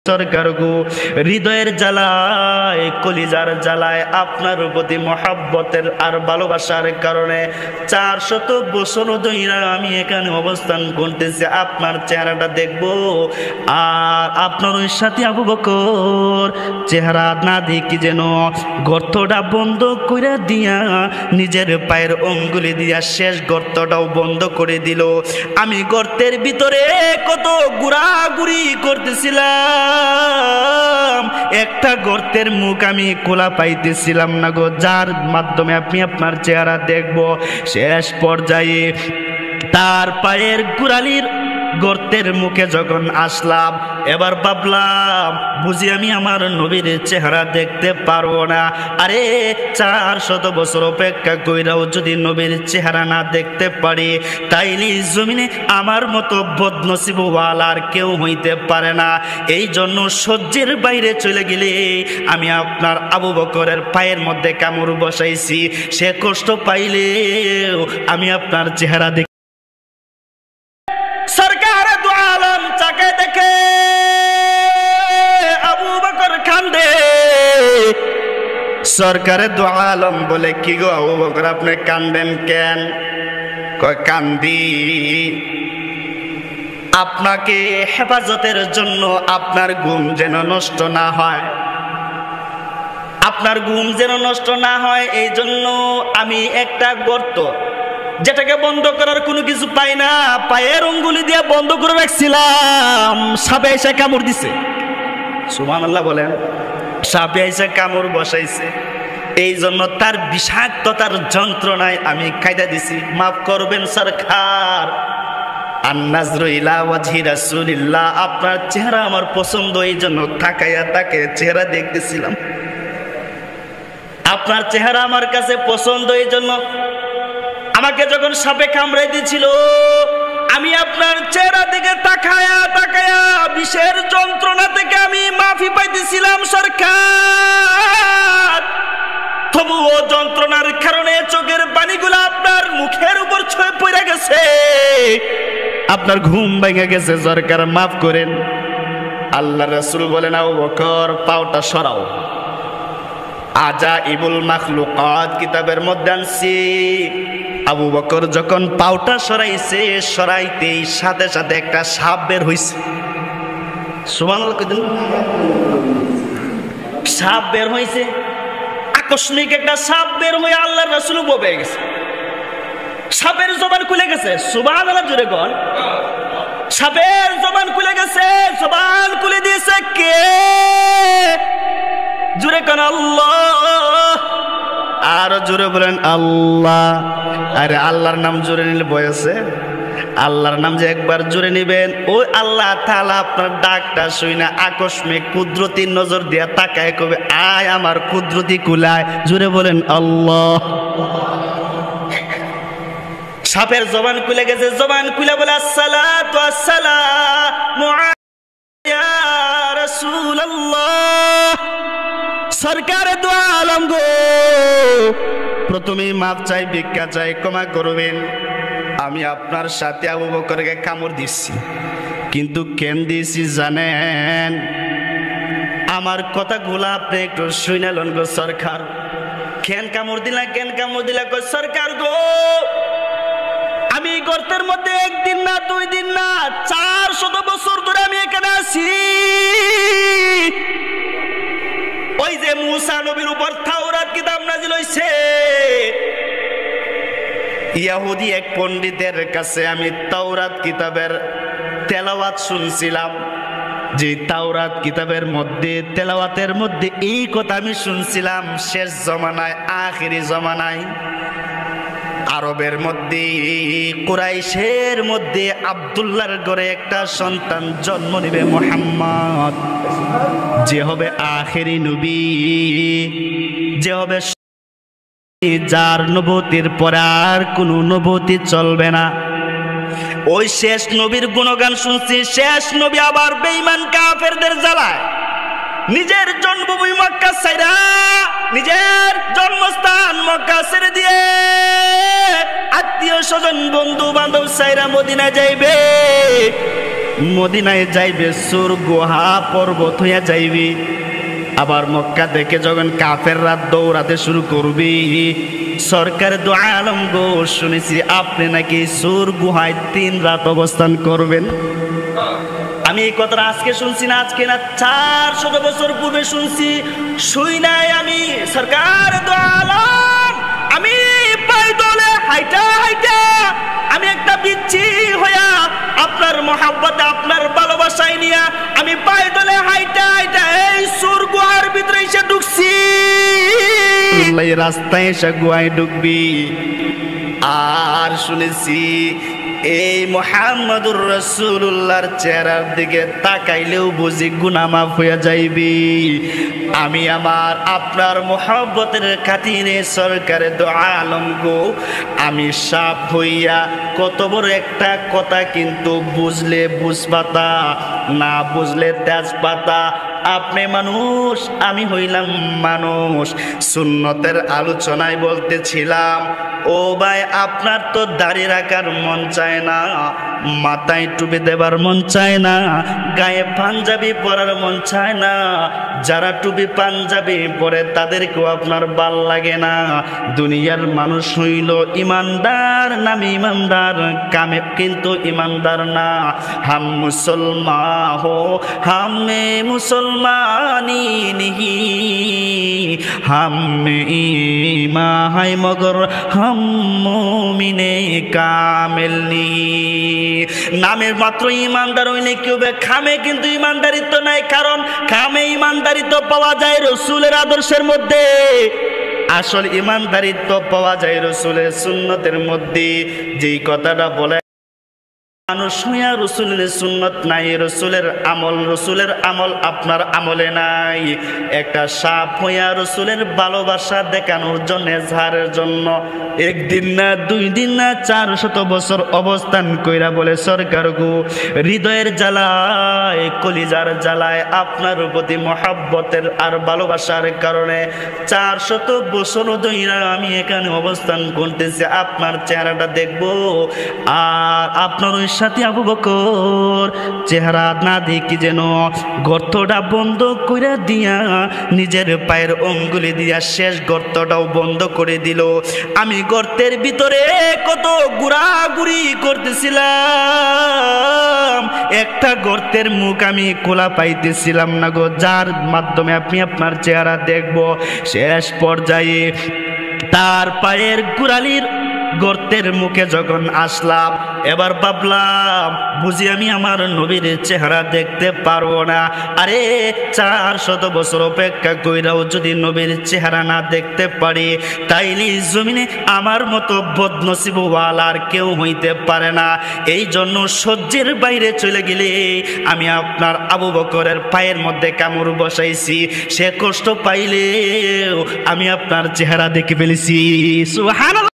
সরকার গো, হৃদয়ের জ্বালায় কলিজার জ্বালায় আপনার প্রতি মহাব্বতের আর ভালোবাসার কারণে 400 বছর ধরে আমি এখানে অবস্থান করতেছি, আপনার চেহারাটা দেখবো। আর আপনার ওই সাথে আবু বকর চেহারা না দেখি যেন গর্তটা বন্ধ করে দিয়া নিজের পায়ের অঙ্গুলি দিয়া শেষ গর্তটাও বন্ধ করে দিল। আমি গর্তের ভিতরে কত ঘোরাঘুরি করতেছিলাম, একটা গর্তের মুখ আমি খোলা পাইতেছিলাম না গো, যার মাধ্যমে আপনি আপনার চেহারা দেখব। শেষ পর্যায়ে তার পায়ের গোড়ালির গর্তের মুখে যখন আসলাম, এবার ভাবলাম বুঝি আমি আমার নবীর চেহারা দেখতে পারবো না। আরে 400 বছর অপেক্ষা কইরাও যদি নবীর চেহারা না দেখতে পারি, তাইলে জমিনে আমার মতো বদনসিব ওয়ালার কেউ হইতে পারে না। এই জন্য সহ্যের বাইরে চলে গেলে আমি আপনার আবু বকরের পায়ের মধ্যে কামড় বসাইছি, সে কষ্ট পাইলেও আমি আপনার চেহারা দেখি। সরকার দু আলম চাকে দেখে আবু বকর কান্দে। সরকারে দু আলম বলে, কি গো আবু বকর আপনি কান্দেন কেন? কয় কান্দি আপনাকে হেফাজতের জন্য, আপনার ঘুম যেন নষ্ট না হয়, আপনার ঘুম যেন নষ্ট না হয়, এই জন্য আমি একটা গর্ত যেটাকে বন্ধ করার কোনো কিছু পাই না, পায়ের অঙ্গুলি দিয়ে বন্ধ করে রাখছিলাম, সাপে এসে কামড় দিছে। সুবহানাল্লাহ বলেন। সাপে এসে কামড় বসাইছে, এই জন্য তার বিষাক্ততার যন্ত্রণায় আমি কায়দা দিছি। মাফ করবেন সরকার। আন-নাজরু ইলা ওয়াজহি রাসূলিল্লাহ, আপনার চেহারা আমার পছন্দ, এই জন্য তাকায়া তাকায়া চেহারা দেখতেছিলাম। আপনার চেহারা আমার কাছে পছন্দ, এই জন্য আমাকে যখন সাপে কামড়াই দিয়েছিল, আমি আপনার চেহারা দিকে তাকায়া তাকায়া বিষের যন্ত্রণা থেকে আমি মাফি পাইতেছিলাম সরকার। তবুও যন্ত্রণার কারণে চোখের পানিগুলো আপনার মুখের উপর ছুঁয়ে পড়ে গেছে, আপনার ঘুম ভেঙে গেছে সরকার, মাফ করেন। আল্লাহ রাসূল বলেন, আবু বকর পাওটা সরাও। আজাইবুল মাখলুকাত কিতাবের মধ্যে আনছি, আবু বকর যখন পাওটা সরাইছে, সরাইতেই সাথে সাথে একটা সাপ বের হইছে। সুবহানাল্লাহ। সাপ বের হইছে, আকস্মিক একটা সাপ বের হয়ে আল্লাহর রাসূল ববে গেছে, সাপের জবান খুলে গেছে। সুবহানাল্লাহ জোরে বল। সাপের জবান খুলে গেছে, জবান খুলে দিয়েছে কে? জোরে কোন আল্লাহ। আর জোরে বলেন আল্লাহ। আরে আল্লাহর নাম জোরে নিলে বয়সে, আল্লাহর নাম যে একবার জোরে নিবেন, ওই আল্লাহ তাআলা আপনার ডাকটা শুনে আকস্মিক কুদরতি নজর দিয়ে তাকায় কবে, আয় আমার কুদরতি কুলায়। জোরে বলেন আল্লাহ। সাপের জবান খুলে গেছে, জবান খুলে বলে আসসালাতু আসসালামু আলাইয়া রাসূলুল্লাহ। সরকারে দু আলম গো, প্রথমে মাপ চাই, ভিক্ষা চাই, ক্ষমা করবেন। আমি আপনার সাথে আবু বকরকে কামড় দিচ্ছি, কিন্তু কেন দিয়েছি জানেন? আমার কথাগুলো আপনি একটু শুনে লন গো সরকার। কেন কামড় দিলা, কেন কামড় দিলা? গো সরকার গো, আমি গর্তের মধ্যে একদিন না, 2 দিন না, 400 বছর ধরে আমি এখানে আছি। ওই যে মুসা নবীর উপর তাওরাত কিতাব নাজিল হইছে, ইহুদি এক পণ্ডিতের কাছে আমি তাওরাত কিতাবের তেলাওয়াত শুনছিলাম, যে তাওরাত কিতাবের মধ্যে তেলাওয়াতের মধ্যে এই কথা আমি শুনছিলাম, শেষ জমানায়, আখিরি জমানায় আরবের মধ্যে, কুরাইশের মধ্যে আব্দুল্লাহর ঘরে একটা সন্তান জন্ম নেবে, মুহাম্মদ, যে হবে আখেরি নবী, যে হবে যার নবুয়তের পরে আর কোন নবুয়ত চলবে না। ওই শেষ নবীর গুণগান শুনছি, শেষ নবী আবার বেঈমান কাফেরদের জ্বালায় নিজের জন্মভূমি মক্কা ছাইরা, নিজের জন্মস্থান মক্কা ছেড়ে দিয়ে আত্মীয় স্বজন বন্ধু বান্ধব ছাইরা মদিনা যাইবে। মদিনায় যাইবে সুর গুহা পর্বত হইয়া যাইবে। আবার মক্কা থেকে যখন কাফের রাত দৌড়াতে শুরু করবি, সরকার দু আলম গো শুনেছি আপনি নাকি সুর গুহায় 3 রাত অবস্থান করবেন। আমি এই কথাটা আজকে শুনছি না, আজকে না 400 বছর পূর্বে শুনছি। শুই নাই আমি সরকার দু আলম, আমি পায়দলে হাইটা হাইটা আমি একটা বিচ্ছি হইয়া আপনার মহাব্বতে আপনার ভালোবাসায় নিয়া আমি পায়দলে হাইটা হাইটা এই সুর গুহার ভিতরে এসে ঢুকছি। রাস্তায় এসে গুহায় ঢুকবি। আর শুনেছি এই মুহাম্মদুর রাসূলুল্লাহর চেহারার দিকে তাকাইলেও বুঝি গুনাহ মাফ হইয়া যাইবি। আমি আমার আপনার মুহাব্বতের খাতিরে সরকারে দু আলম গো, আমি সাপ হইয়া কত বড় একটা কথা, কিন্তু বুঝলে বুঝপাতা, না বুঝলে তেজপাতা। আপনি মানুষ, আমি হইলাম মানুষ। সুন্নতের আলোচনায় বলতেছিলাম, ও ভাই আপনার তো দাড়ি রাখার মন চায় না, মাথায় টুপি দেবার মন চায় না, গায়ে পাঞ্জাবি পরার মন চায় না। যারা টুপি পাঞ্জাবি পরে তাদেরকেও আপনার ভাল লাগে না। দুনিয়ার মানুষ হইল ইমানদার, নামে ইমানদার, কামে কিন্তু ইমানদার না। হাম মুসলমান হো হামে মুসলমানি নিহি, হাম ইমা হাই মগর হাম মুমিনে কামেল নি। নামের মাত্র ইমানদার হইলে কি হবে, খামে কিন্তু ইমানদারিত্ব নাই। কারণ খামে ইমানদারিত্ব পাওয়া যায় রসুলের আদর্শের মধ্যে, আসল ইমানদারিত্ব পাওয়া যায় রসুলের সুন্নতের মধ্যে। যেই কথাটা বলে মানুষ হইয়া রসুলের সুন্নত নাই, রসুলের আমল আপনার আমলে নাই। একটা সাপ হইয়া রসুলের ভালোবাসা দেখানোর জন্য, ঝাড়ের জন্য একদিন না 2 দিন না 400 বছর অবস্থান কইরা বলে সরকার গো, হৃদয়ের জ্বালায় কলিজার জ্বালায় আপনার প্রতি মহাব্বতের আর ভালোবাসার কারণে 400 বছর ধইরা আমি এখানে অবস্থান করতেছি, আপনার চেহারাটা দেখবো। আর আপনার ওই সাথে আবু বকর চেহারা না দেখি যেন গর্তটা বন্ধ করে দিয়া নিজের পায়ের অঙ্গুলি দিয়া শেষ গর্তটাও বন্ধ করে দিল। আমি গর্তের ভিতরে কত ঘোরাঘুরি করতেছিলাম, একটা গর্তের মুখ আমি খোলা পাইতেছিলাম না গো, যার মাধ্যমে আপনি আপনার চেহারা দেখব। শেষ পর্যায়ে তার পায়ের গোড়ালির গর্তের মুখে যখন আসলাম, এবার ভাবলাম বুঝি আমি আমার নবীর চেহারা দেখতে পারবো না। আরে 400 বছর অপেক্ষা কইরাও যদি নবীর চেহারা না দেখতে পারি, তাইলে জমিনে আমার মতো বদনসিব ওয়ালার কেউ হইতে পারে না। এই জন্য সহ্যের বাইরে চলে গেলে আমি আপনার আবু বকরের পায়ের মধ্যে কামড় বসাইছি, সে কষ্ট পাইলেও আমি আপনার চেহারা দেখে ফেলেছি। সুবহানাল্লাহ।